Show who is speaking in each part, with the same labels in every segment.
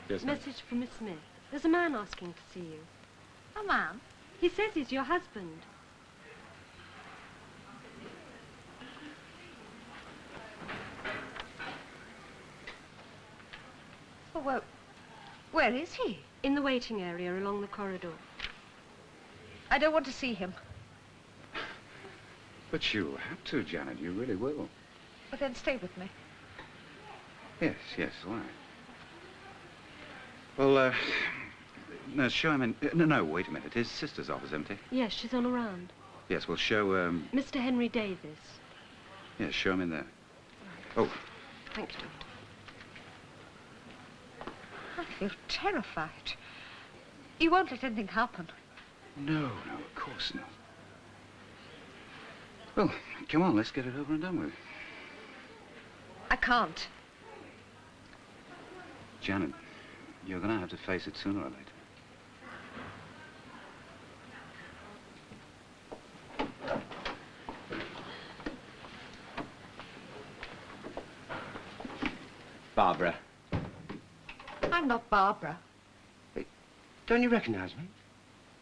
Speaker 1: Yes, ma'am.
Speaker 2: Message from Miss Smith. There's a man asking to see you.
Speaker 3: A man?
Speaker 2: He says he's your husband.
Speaker 3: Well, where is he?
Speaker 2: In the waiting area along the corridor.
Speaker 3: I don't want to see him.
Speaker 1: But you have to, Janet. You really will.
Speaker 3: But then stay with me.
Speaker 1: Yes, yes, why? Well, no, show him in... No, wait a minute. His sister's office empty.
Speaker 2: Yes, she's on a round.
Speaker 1: Yes, we'll show,
Speaker 2: Mr. Henry Davis.
Speaker 1: Yes, show him in there. Oh.
Speaker 2: Thank you, Doctor.
Speaker 3: I feel terrified. You won't let anything happen.
Speaker 1: No, of course not. Well, come on, let's get it over and done with.
Speaker 3: I can't.
Speaker 1: Janet, you're going to have to face it sooner or later.
Speaker 4: Barbara.
Speaker 3: I'm not Barbara.
Speaker 4: Don't you recognize me?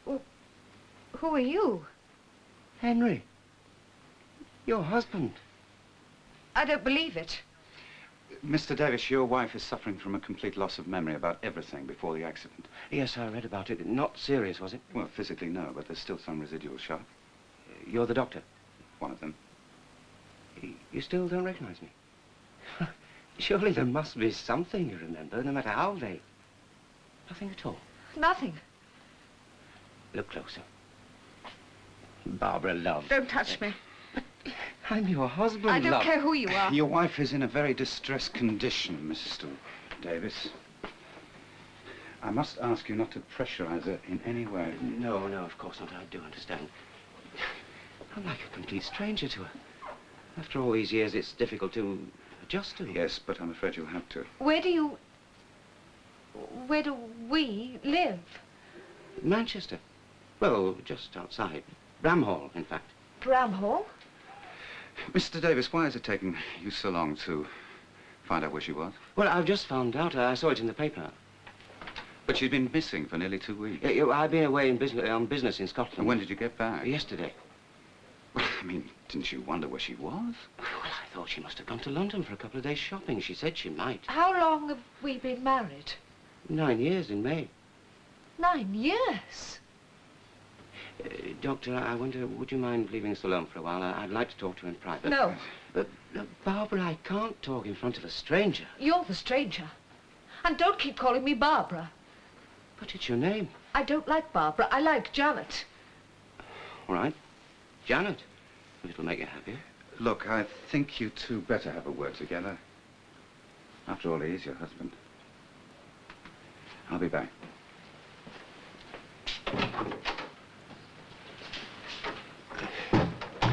Speaker 3: Well, who are you?
Speaker 4: Henry. Your husband.
Speaker 3: I don't believe it.
Speaker 1: Mr. Davis, your wife is suffering from a complete loss of memory about everything before the accident.
Speaker 4: Yes, I read about it. Not serious, was it?
Speaker 1: Well, physically, no, but there's still some residual shock.
Speaker 4: You're the doctor?
Speaker 1: One of them.
Speaker 4: You still don't recognize me? Surely there must be something you remember, no matter how vague. Nothing at all?
Speaker 3: Nothing.
Speaker 4: Look closer. Barbara, love.
Speaker 3: Don't touch me.
Speaker 4: I'm your husband,
Speaker 3: I don't
Speaker 4: love.
Speaker 3: care who you are.
Speaker 1: Your wife is in a very distressed condition, Mr. Davis. I must ask you not to pressurize her in any way.
Speaker 4: No, of course not. I do understand. I'm like a complete stranger to her. After all these years, it's difficult to adjust to.
Speaker 1: Yes, but I'm afraid you'll have to.
Speaker 3: Where do we live?
Speaker 4: Manchester. Well, just outside. Bramhall, in fact.
Speaker 3: Bramhall?
Speaker 1: Mr. Davis, why is it taking you so long to find out where she was?
Speaker 4: Well, I've just found out. I saw it in the paper.
Speaker 1: But she'd been missing for nearly 2 weeks.
Speaker 4: I've been away on business in Scotland.
Speaker 1: And when did you get back?
Speaker 4: Yesterday.
Speaker 1: Well, I mean, didn't you wonder where she was?
Speaker 4: Well, I thought she must have gone to London for a couple of days shopping. She said she might.
Speaker 3: How long have we been married?
Speaker 4: 9 years in May.
Speaker 3: 9 years?
Speaker 4: Doctor, I wonder, would you mind leaving us alone for a while? I'd like to talk to you in private.
Speaker 3: No.
Speaker 4: Barbara, I can't talk in front of a stranger.
Speaker 3: You're the stranger. And don't keep calling me Barbara.
Speaker 4: But it's your name.
Speaker 3: I don't like Barbara. I like Janet.
Speaker 4: All right. Janet, if it'll make you happier.
Speaker 1: Look, I think you two better have a word together. After all, he is your husband. I'll be back.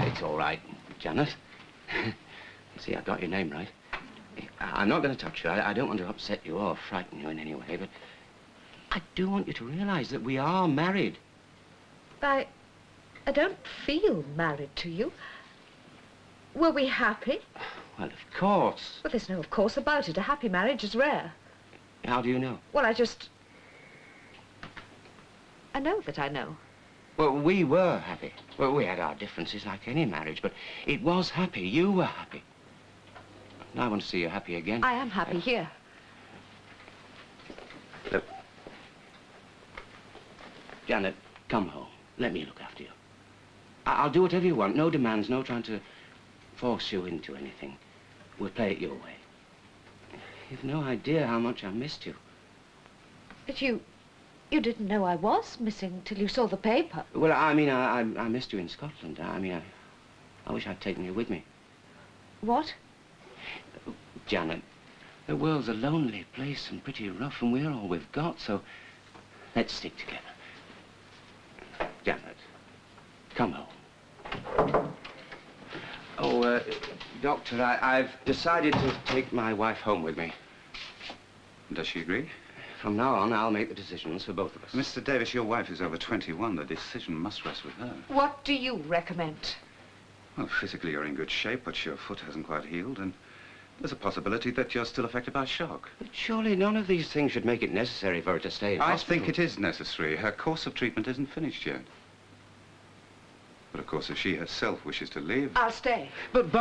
Speaker 4: It's all right, Janet. See, I got your name right. I'm not going to touch you. I don't want to upset you or frighten you in any way, but I do want you to realize that we are married.
Speaker 3: I don't feel married to you. Were we happy?
Speaker 4: Well, of course.
Speaker 3: Well, there's no of course about it. A happy marriage is rare.
Speaker 4: How do you know?
Speaker 3: Well, I know that I know.
Speaker 4: Well, we were happy. Well, we had our differences like any marriage, but it was happy. You were happy. And I want to see you happy again.
Speaker 3: I am happy here.
Speaker 4: Look. Janet, come home. Let me look after you. I'll do whatever you want. No demands, no trying to force you into anything. We'll play it your way. You've no idea how much I missed you.
Speaker 3: But you didn't know I was missing till you saw the paper.
Speaker 4: Well, I mean, I missed you in Scotland. I mean, I wish I'd taken you with me.
Speaker 3: What?
Speaker 4: Janet, the world's a lonely place and pretty rough, and we're all we've got, so let's stick together. Janet, come home. Oh, Doctor, I've decided to take my wife home with me.
Speaker 1: Does she agree?
Speaker 4: From now on, I'll make the decisions for both of us.
Speaker 1: Mr. Davis, your wife is over 21. The decision must rest with her.
Speaker 3: What do you recommend?
Speaker 1: Well, physically you're in good shape, but your foot hasn't quite healed, and There's a possibility that you're still affected by shock.
Speaker 4: But surely none of these things should make it necessary for her to stay in
Speaker 1: I
Speaker 4: hospital.
Speaker 1: think it is necessary. Her course of treatment isn't finished yet. But of course, if she herself wishes to leave...
Speaker 3: I'll stay.
Speaker 4: But,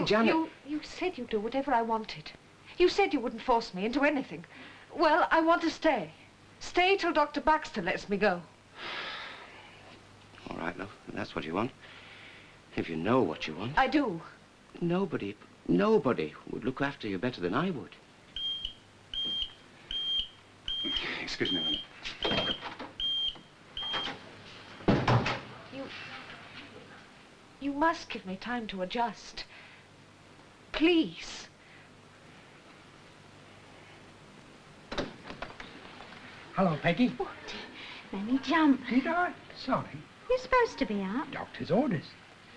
Speaker 4: Janet...
Speaker 3: You said you'd do whatever I wanted. You said you wouldn't force me into anything. Well, I want to stay. Stay till Dr. Baxter lets me go.
Speaker 4: All right, love, if that's what you want. If you know what you want.
Speaker 3: I do.
Speaker 4: Nobody would look after you better than I would.
Speaker 1: Excuse me a minute.
Speaker 3: You must give me time to adjust. Please.
Speaker 5: Hello, Peggy.
Speaker 6: What? Let me jump.
Speaker 5: Did I? Sorry.
Speaker 6: You're supposed to be up.
Speaker 5: Doctor's orders.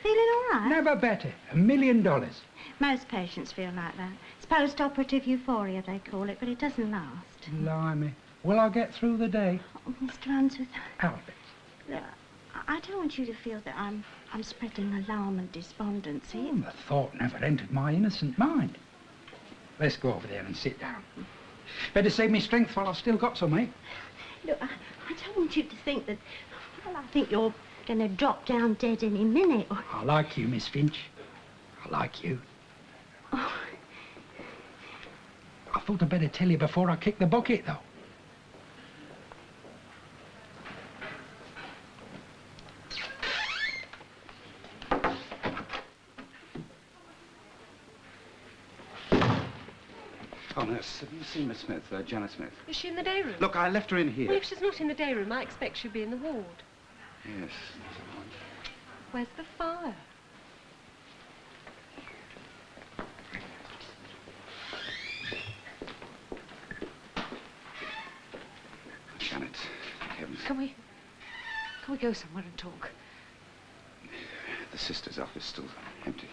Speaker 6: Feeling all right?
Speaker 5: Never better. $1 million.
Speaker 6: Most patients feel like that. It's post-operative euphoria, they call it, but it doesn't last.
Speaker 5: Blimey. Will I get through the day?
Speaker 6: Oh, Mr. Unsworth,
Speaker 5: Albert.
Speaker 6: look, I don't want you to feel that I'm spreading alarm and despondency.
Speaker 5: The thought never entered my innocent mind. Let's go over there and sit down. Better save me strength while I've still got some, eh?
Speaker 6: Look, I don't want you to think that... Well, I think you're going to drop down dead any minute. Or...
Speaker 5: I like you, Miss Finch. I like you.
Speaker 6: Oh,
Speaker 5: I thought I'd better tell you before I kick the bucket, though.
Speaker 1: Oh, nurse, have you seen Miss Smith, Janet Smith?
Speaker 2: Is she in the day room?
Speaker 1: Look, I left her in here.
Speaker 2: Well, if she's not in the day room, I expect she'll be in the ward.
Speaker 1: Yes.
Speaker 2: Where's the fire?
Speaker 1: Janet, heavens.
Speaker 3: Can we go somewhere and talk?
Speaker 1: The sister's office still empty.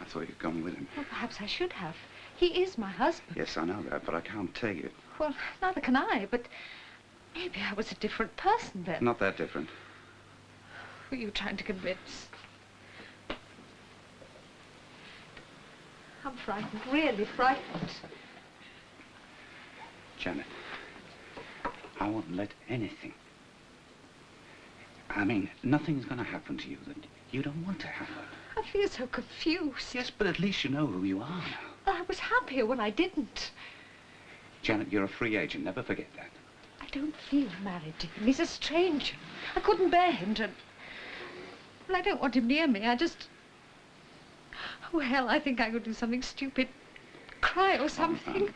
Speaker 1: I thought you'd gone with him.
Speaker 3: Well, perhaps I should have. He is my husband.
Speaker 1: Yes, I know that, but I can't take it.
Speaker 3: Well, neither can I, but maybe I was a different person then.
Speaker 1: Not that different.
Speaker 3: Who are you trying to convince? I'm frightened, really frightened.
Speaker 1: Janet, I won't let anything. I mean, nothing's going to happen to you that you don't want to happen.
Speaker 3: I feel so confused.
Speaker 1: Yes, but at least you know who you are now.
Speaker 3: I was happier when I didn't.
Speaker 1: Janet, you're a free agent. Never forget that.
Speaker 3: I don't feel married to him. He's a stranger. I couldn't bear him to... Well, I don't want him near me. I just... Oh, hell, I think I could do something stupid. Cry or something.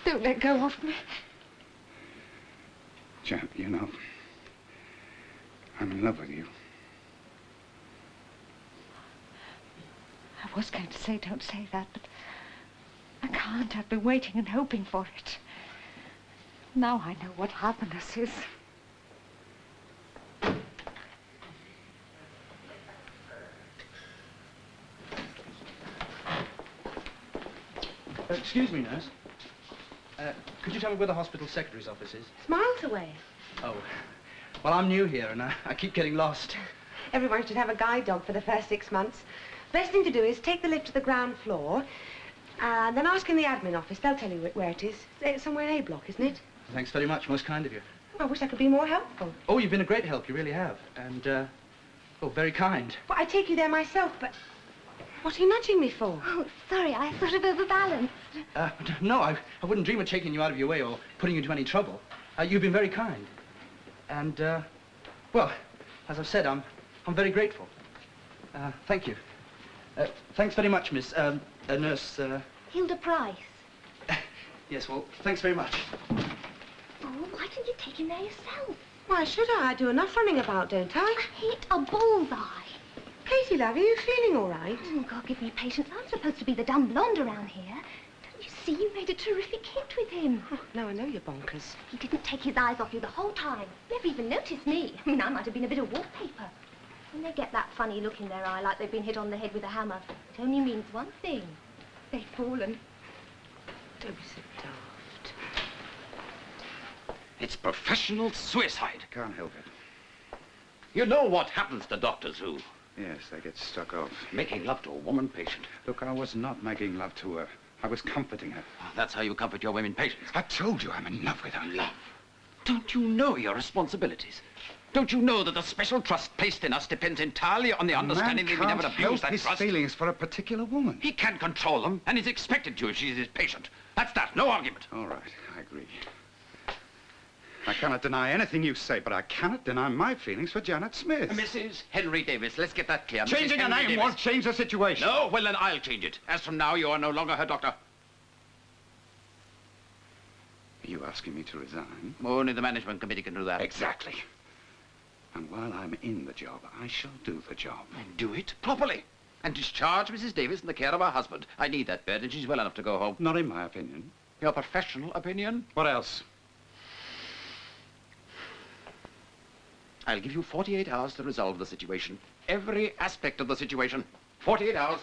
Speaker 3: Don't let go of me.
Speaker 1: Janet, you know, I'm in love with you.
Speaker 3: I was going to say don't say that, but I can't. I've been waiting and hoping for it. Now I know what happiness is.
Speaker 7: Excuse me, nurse. Could you tell me where the hospital secretary's office is?
Speaker 8: It's miles away.
Speaker 7: Oh, well, I'm new here, and I keep getting lost.
Speaker 8: Everyone should have a guide dog for the first 6 months. Best thing to do is take the lift to the ground floor, and then ask in the admin office. They'll tell you where it is. It's somewhere in A block, isn't it?
Speaker 7: Thanks very much. Most kind of you.
Speaker 8: I wish I could be more helpful.
Speaker 7: Oh, you've been a great help. You really have. And, oh, very kind.
Speaker 8: Well, I'd take you there myself, but what are you nudging me for?
Speaker 6: oh, sorry, I sort of overbalanced.
Speaker 7: No, I wouldn't dream of taking you out of your way or putting you into any trouble. You've been very kind. And, well, as I've said, I'm very grateful. Thank you. Thanks very much, Miss, Nurse,
Speaker 6: Hilda Price.
Speaker 7: Yes, well, thanks very much.
Speaker 6: Oh, why didn't you take him there yourself?
Speaker 8: Why should I? I do enough running about, don't I?
Speaker 6: Hit a bullseye.
Speaker 8: Katie, love, are you feeling all right?
Speaker 6: Oh, God, give me patience. I'm supposed to be the dumb blonde around here. Don't you see you made a terrific hit with him?
Speaker 8: Oh, no, I know you're bonkers.
Speaker 6: He didn't take his eyes off you the whole time. Never even noticed me. I mean, I might have been a bit of wallpaper. When they get that funny look in their eye like they've been hit on the head with a hammer, it only means one thing. They've fallen.
Speaker 8: Don't be so daft.
Speaker 9: It's professional suicide.
Speaker 1: Can't help it.
Speaker 9: You know what happens to doctors who...
Speaker 1: Yes, they get stuck off.
Speaker 9: Making love to a woman patient.
Speaker 1: Look, I was not making love to her. I was comforting her.
Speaker 9: That's how you comfort your women patients.
Speaker 1: I told you I'm in love with her.
Speaker 9: Love? Don't you know your responsibilities? Don't you know that the special trust placed in us depends entirely on the understanding that we never abuse that
Speaker 1: his
Speaker 9: trust?
Speaker 1: feelings for a particular woman.
Speaker 9: He can control them, and he's expected to if she's his patient. That's that, no argument.
Speaker 1: All right, I agree. I cannot deny anything you say, but I cannot deny my feelings for Janet Smith.
Speaker 9: Mrs. Henry Davis, let's get that clear.
Speaker 1: Changing
Speaker 9: Mrs.
Speaker 1: a
Speaker 9: Henry
Speaker 1: name
Speaker 9: Davis.
Speaker 1: won't change the situation.
Speaker 9: No? Well, then I'll change it. As from now, you are no longer her doctor.
Speaker 1: Are you asking me to resign?
Speaker 9: Only the management committee can do that.
Speaker 1: Exactly. And while I'm in the job, I shall do the job.
Speaker 9: And do it properly. And discharge Mrs. Davis in the care of her husband. I need that bed, and she's well enough to go home.
Speaker 1: Not in my opinion.
Speaker 9: Your professional opinion?
Speaker 1: What else?
Speaker 9: I'll give you 48 hours to resolve the situation. Every aspect of the situation. 48 hours.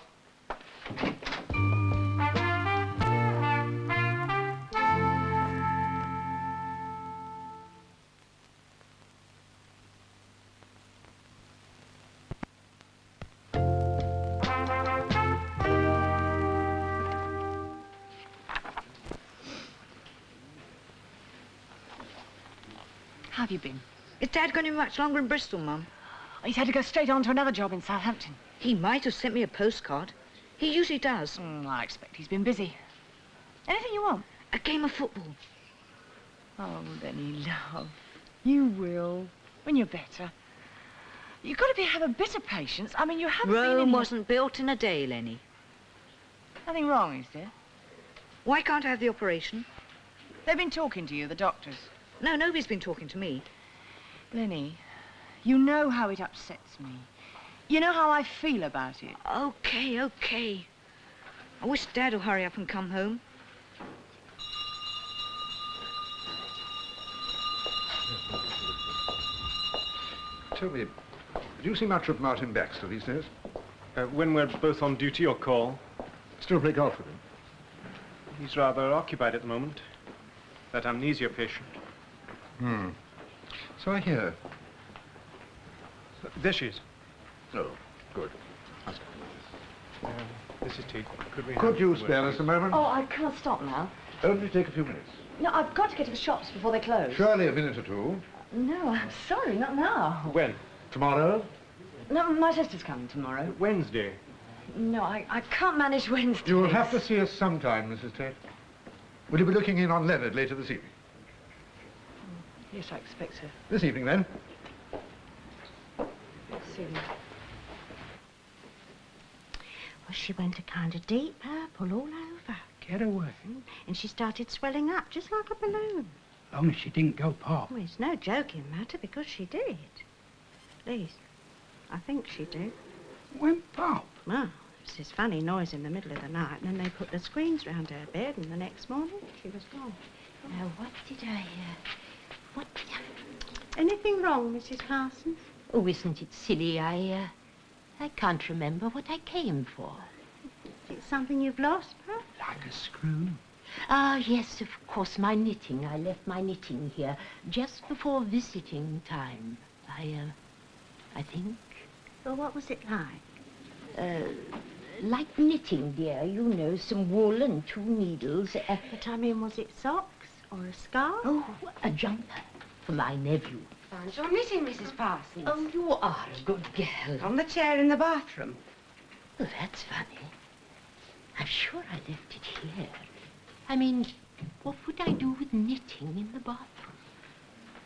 Speaker 10: How have you been?
Speaker 3: Is Dad going to be much longer in Bristol, Mum?
Speaker 10: He's had to go straight on to another job in Southampton.
Speaker 3: He might have sent me a postcard. He usually does.
Speaker 10: I expect he's been busy. Anything you want?
Speaker 3: A game of football.
Speaker 10: Oh, Lenny, love. You will, when you're better. You've got to have a bit of patience. I mean, you haven't been in
Speaker 3: Rome
Speaker 10: here-
Speaker 3: wasn't built in a day, Lenny.
Speaker 10: Nothing wrong, is there?
Speaker 3: Why can't I have the operation?
Speaker 10: They've been talking to you, the doctors.
Speaker 3: No, nobody's been talking to me.
Speaker 10: Lenny, you know how it upsets me. You know how I feel about it.
Speaker 3: Okay, okay. I wish Dad will hurry up and come home.
Speaker 11: Tell me, do you see much of Martin Baxter these days?
Speaker 12: When we're both on duty or call.
Speaker 11: Still play golf with him?
Speaker 12: He's rather occupied at the moment. That amnesia patient.
Speaker 11: Hmm. So I hear.
Speaker 12: There she is.
Speaker 11: Oh, good.
Speaker 12: This is tea.
Speaker 11: Could you spare us a moment?
Speaker 10: Oh, I can't stop now.
Speaker 11: Only take a few minutes.
Speaker 10: No, I've got to get to the shops before they close.
Speaker 11: Surely a minute or two.
Speaker 10: No, I'm sorry, not now.
Speaker 12: When?
Speaker 11: Tomorrow?
Speaker 10: No, my sister's coming tomorrow.
Speaker 12: Wednesday.
Speaker 10: No, I can't manage Wednesday.
Speaker 11: You will have to see us sometime, Mrs. Tate. Will you be looking in on Leonard later this evening?
Speaker 10: Yes, I expect so.
Speaker 11: This evening, then?
Speaker 10: This evening.
Speaker 6: Well, she went a kind of deep purple all over.
Speaker 5: Get away.
Speaker 6: And she started swelling up, just like a balloon.
Speaker 5: Only she didn't go pop.
Speaker 6: Well, it's no joking matter, because she did. At least, I think she did.
Speaker 5: Went pop?
Speaker 6: Well, it was this funny noise in the middle of the night, and then they put the screens round her bed, and the next morning, she was gone.
Speaker 13: Now, what did I hear? What?
Speaker 6: Anything wrong, Mrs. Parsons?
Speaker 13: Oh, isn't it silly? I can't remember what I came for.
Speaker 6: Is it something you've lost, huh?
Speaker 5: Like a screw.
Speaker 13: Ah, yes, of course, my knitting. I left my knitting here just before visiting time. I think.
Speaker 6: Well, what was it like?
Speaker 13: Like knitting, dear. You know, some wool and 2 needles.
Speaker 6: But I mean, was it socks or a scarf?
Speaker 13: Oh, a jumper for my nephew.
Speaker 8: Found your knitting, Mrs. Parsons.
Speaker 13: Oh, you are a good girl.
Speaker 8: On the chair in the bathroom.
Speaker 13: Oh, that's funny. I'm sure I left it here. I mean, what would I do with knitting in the bathroom?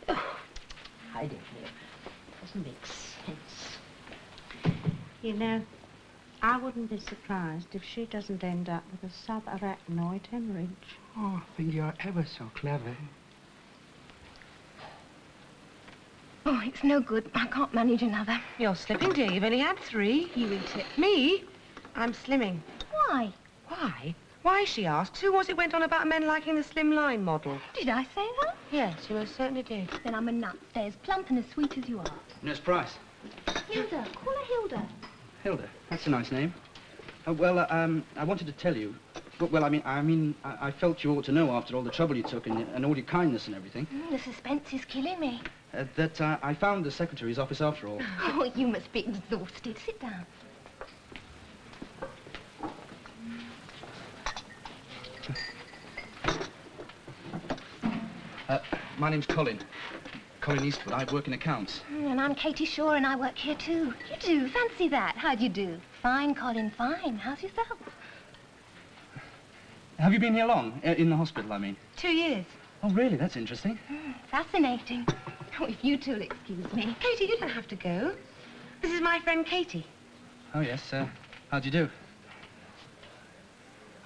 Speaker 13: Oh, I don't know. Doesn't make sense.
Speaker 6: You know, I wouldn't be surprised if she doesn't end up with a subarachnoid hemorrhage.
Speaker 5: Oh, I think you're ever so clever.
Speaker 2: Oh, it's no good. I can't manage another.
Speaker 8: You're slipping, dear. You've only had 3.
Speaker 2: You eat it.
Speaker 8: Me? I'm slimming.
Speaker 2: Why?
Speaker 8: Why? Why, she asks. Who was it went on about men liking the slim line model?
Speaker 2: Did I say that?
Speaker 8: Yes, you most certainly did.
Speaker 2: Then I'm a nut. They're as plump and as sweet as you are.
Speaker 7: Nurse Price.
Speaker 2: Hilda. Call her Hilda.
Speaker 7: Hilda. That's a nice name. Well, I wanted to tell you, Well, I felt you ought to know after all the trouble you took and all your kindness and everything.
Speaker 2: The suspense is killing me.
Speaker 7: That I found the secretary's office after all.
Speaker 2: Oh, you must be exhausted. Sit down.
Speaker 7: My name's Colin. Colin Eastwood. I work in accounts.
Speaker 2: And I'm Katie Shaw, and I work here too. You do? Fancy that. How do you do? Fine, Colin, fine. How's yourself?
Speaker 7: Have you been here long? In the hospital, I mean.
Speaker 8: 2 years.
Speaker 7: Oh, really? That's interesting.
Speaker 2: Fascinating. Oh, if you two'll excuse me.
Speaker 8: Katie, you don't have to go. This is my friend Katie.
Speaker 7: Oh, yes. How'd you do?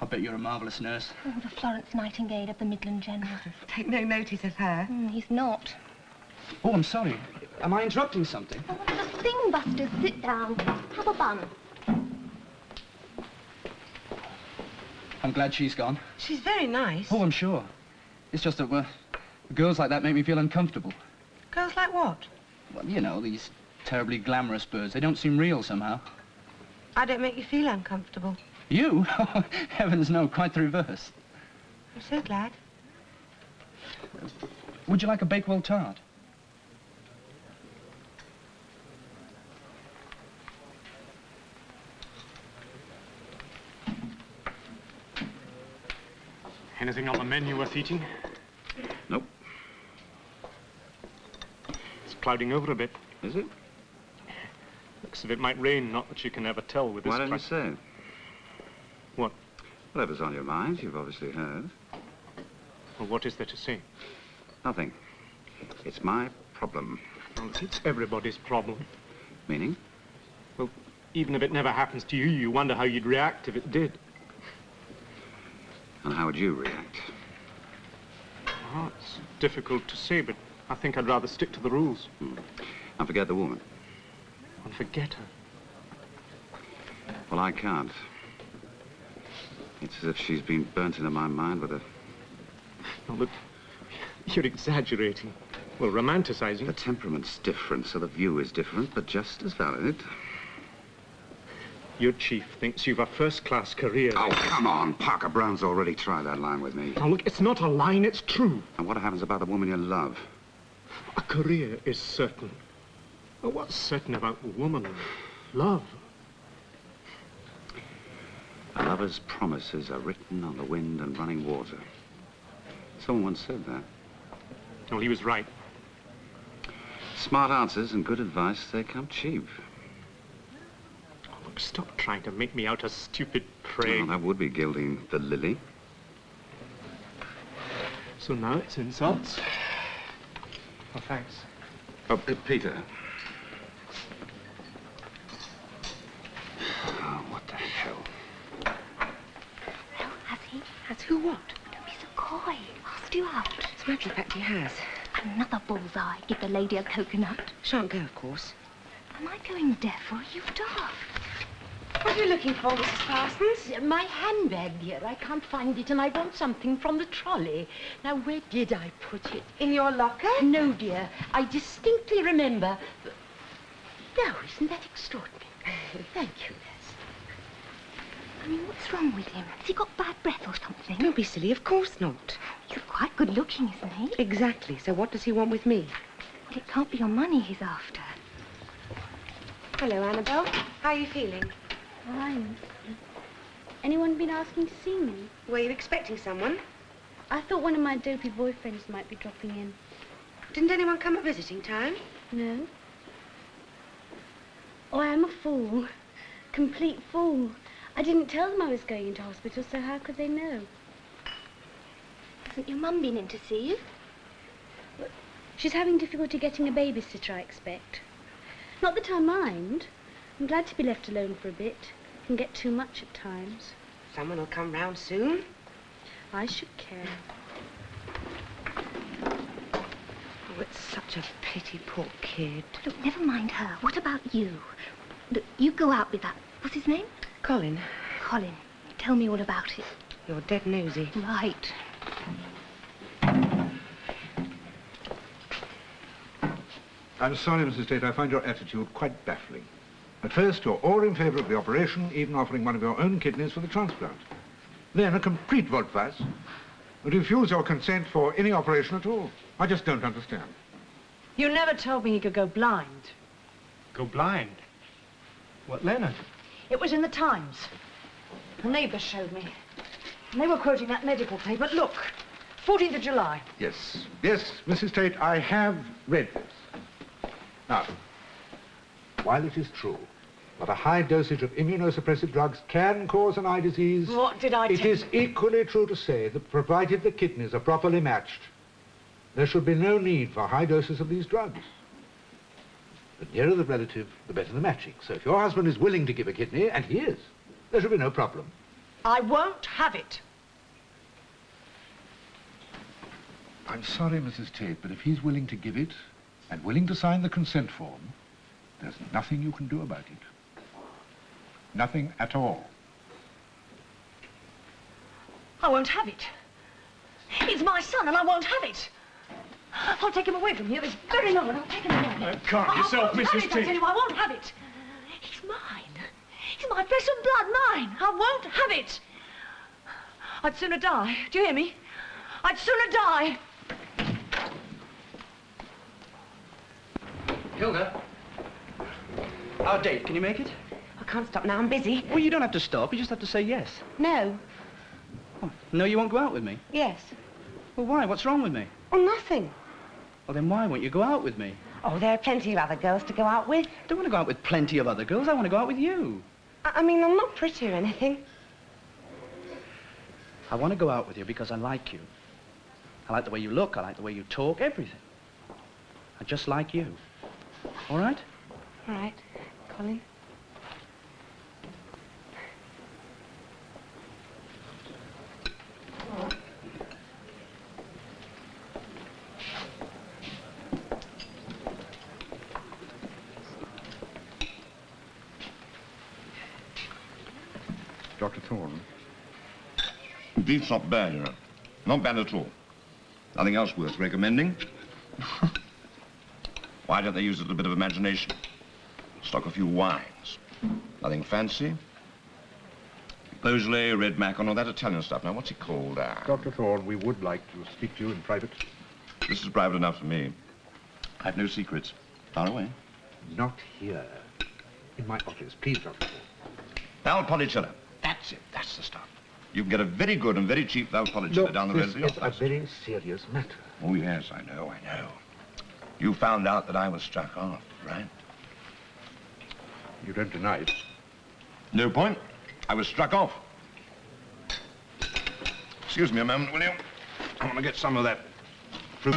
Speaker 7: I'll bet you're a marvellous nurse.
Speaker 2: Oh, the Florence Nightingale of the Midland General.
Speaker 8: Take no notice of her.
Speaker 2: He's not.
Speaker 7: Oh, I'm sorry. Am I interrupting something?
Speaker 2: Oh, the thing, Buster. Sit down. Have a bun.
Speaker 7: I'm glad she's gone.
Speaker 8: She's very nice.
Speaker 7: Oh, I'm sure. It's just that, girls like that make me feel uncomfortable.
Speaker 8: Girls like what?
Speaker 7: Well, you know, these terribly glamorous birds. They don't seem real somehow.
Speaker 8: I don't make you feel uncomfortable.
Speaker 7: You? Heavens, no, quite the reverse.
Speaker 8: I'm so glad.
Speaker 7: Would you like a Bakewell tart?
Speaker 12: Anything on the menu worth eating?
Speaker 1: Nope.
Speaker 12: It's clouding over a bit.
Speaker 1: Is it?
Speaker 12: Looks as if it might rain, not that you can ever tell with this
Speaker 1: Why don't you say?
Speaker 12: What?
Speaker 1: Whatever's on your mind, you've obviously heard.
Speaker 12: Well, what is there to say?
Speaker 1: Nothing. It's my problem.
Speaker 12: Well, it's everybody's problem.
Speaker 1: Meaning?
Speaker 12: Well, even if it never happens to you, you wonder how you'd react if it did.
Speaker 1: And how would you react?
Speaker 12: Oh, it's difficult to say, but I think I'd rather stick to the rules.
Speaker 1: And forget the woman.
Speaker 12: And forget her.
Speaker 1: Well, I can't. It's as if she's been burnt into my mind with a...
Speaker 12: No, look, you're exaggerating. Well, romanticizing.
Speaker 1: The temperament's different, so the view is different, but just as valid.
Speaker 12: Your chief thinks you've a first-class career.
Speaker 1: Oh, come on. Parker Brown's already tried that line with me.
Speaker 12: Now, look, it's not a line, it's true.
Speaker 1: And what happens about the woman you love?
Speaker 12: A career is certain. Well, what's certain about a woman? Love.
Speaker 1: A lover's promises are written on the wind and running water. Someone once said that.
Speaker 12: Well, he was right.
Speaker 1: Smart answers and good advice, they come cheap.
Speaker 12: Oh, look, stop trying to make me out a stupid prig.
Speaker 1: Oh, that would be gilding the lily.
Speaker 12: So now it's insults. Oh, thanks.
Speaker 1: Oh, Peter. Oh, what the hell?
Speaker 2: Well, has he?
Speaker 8: Has who what?
Speaker 2: Don't be so coy. I'll stew out.
Speaker 8: As a matter of fact, he has.
Speaker 2: Another bullseye. Give the lady a coconut.
Speaker 8: Shan't go, of course.
Speaker 2: Am I going deaf or are you daft?
Speaker 8: What are you looking for, Mrs. Parsons?
Speaker 13: My handbag, dear. I can't find it, and I want something from the trolley. Now, where did I put it?
Speaker 8: In your locker?
Speaker 13: No, dear. I distinctly remember... Now, isn't that extraordinary? Thank you, Les.
Speaker 2: I mean, what's wrong with him? Has he got bad breath or something?
Speaker 8: Don't be silly, of course not.
Speaker 2: You're quite good looking, isn't he?
Speaker 8: Exactly. So what does he want with me?
Speaker 2: Well, it can't be your money he's after.
Speaker 8: Hello, Annabelle. How are you feeling?
Speaker 14: Fine. Anyone been asking to see me?
Speaker 8: Were you expecting someone?
Speaker 14: I thought one of my dopey boyfriends might be dropping in.
Speaker 8: Didn't anyone come at visiting time?
Speaker 14: No. Oh, I am a fool. Complete fool. I didn't tell them I was going into hospital, so how could they know?
Speaker 2: Hasn't your mum been in to see you?
Speaker 14: She's having difficulty getting a babysitter, I expect. Not that I mind. I'm glad to be left alone for a bit. It can get too much at times.
Speaker 8: Someone will come round soon.
Speaker 14: I should care.
Speaker 8: Oh, it's such a pity, poor kid.
Speaker 2: Look, never mind her. What about you? Look, you go out with that. What's his name?
Speaker 8: Colin.
Speaker 2: Colin. Tell me all about it.
Speaker 8: You're dead nosy.
Speaker 2: Right.
Speaker 11: I'm sorry, Mrs. Tate, I find your attitude quite baffling. At first, you're all in favour of the operation, even offering one of your own kidneys for the transplant. Then a complete volte-face. Refuse your consent for any operation at all. I just don't understand.
Speaker 10: You never told me he could go blind.
Speaker 12: Go blind? What, Leonard?
Speaker 10: It was in the Times. The neighbours showed me. And they were quoting that medical paper. Look, 14th of July.
Speaker 11: Yes, yes, Mrs. Tate, I have read this. Now, while it is true that a high dosage of immunosuppressive drugs can cause an eye disease...
Speaker 10: What did I
Speaker 11: It
Speaker 10: tell you?
Speaker 11: is equally true to say that provided the kidneys are properly matched, there should be no need for high doses of these drugs. The nearer the relative, the better the matching. So if your husband is willing to give a kidney, and he is, there should be no problem.
Speaker 10: I won't have it.
Speaker 11: I'm sorry, Mrs. Tate, but if he's willing to give it, and willing to sign the consent form, there's nothing you can do about it. Nothing at all.
Speaker 10: I won't have it. It's my son, and I won't have it. I'll take him away from here this very moment. I'll take him away.
Speaker 12: Calm yourself,
Speaker 10: I won't
Speaker 12: Mrs.
Speaker 10: have it, I
Speaker 12: Tate.
Speaker 10: tell you, I won't have it. It's mine. It's my flesh and blood, mine. I won't have it. I'd sooner die. Do you hear me? I'd sooner die.
Speaker 7: Hilda, our date, can you make it?
Speaker 8: I can't stop now, I'm busy.
Speaker 7: Well, you don't have to stop, you just have to say yes.
Speaker 8: No.
Speaker 7: Oh, no, you won't go out with me?
Speaker 8: Yes.
Speaker 7: Well, why? What's wrong with me?
Speaker 8: Oh, nothing.
Speaker 7: Well, then why won't you go out with me?
Speaker 8: Oh, there are plenty of other girls to go out with.
Speaker 7: I don't want to go out with plenty of other girls, I want to go out with you.
Speaker 8: I mean, I'm not pretty or anything.
Speaker 7: I want to go out with you because I like you. I like the way you look, I like the way you talk, everything. I just like you. All right?
Speaker 8: All right, Colin.
Speaker 11: Dr. Thorne.
Speaker 15: Beef's not bad, you know. Not bad at all. Nothing else worth recommending. Why don't they use a little bit of imagination? Stock a few wines. Nothing fancy. Beaujolais, red Macon, all that Italian stuff. Now, what's it called?
Speaker 11: Dr. Thorne, we would like to speak to you in private.
Speaker 15: This is private enough for me. I have no secrets. Far away.
Speaker 11: Not here. In my office. Please, Dr. Thorne.
Speaker 15: Valpolicella. That's it. That's the stuff. You can get a very good and very cheap Valpolicella down the road of the
Speaker 11: This is
Speaker 15: office.
Speaker 11: a very serious matter.
Speaker 15: Oh, yes, I know. You found out that I was struck off, right?
Speaker 11: You don't deny it.
Speaker 15: No point. I was struck off. Excuse me a moment, will you? I want to get some of that fruit.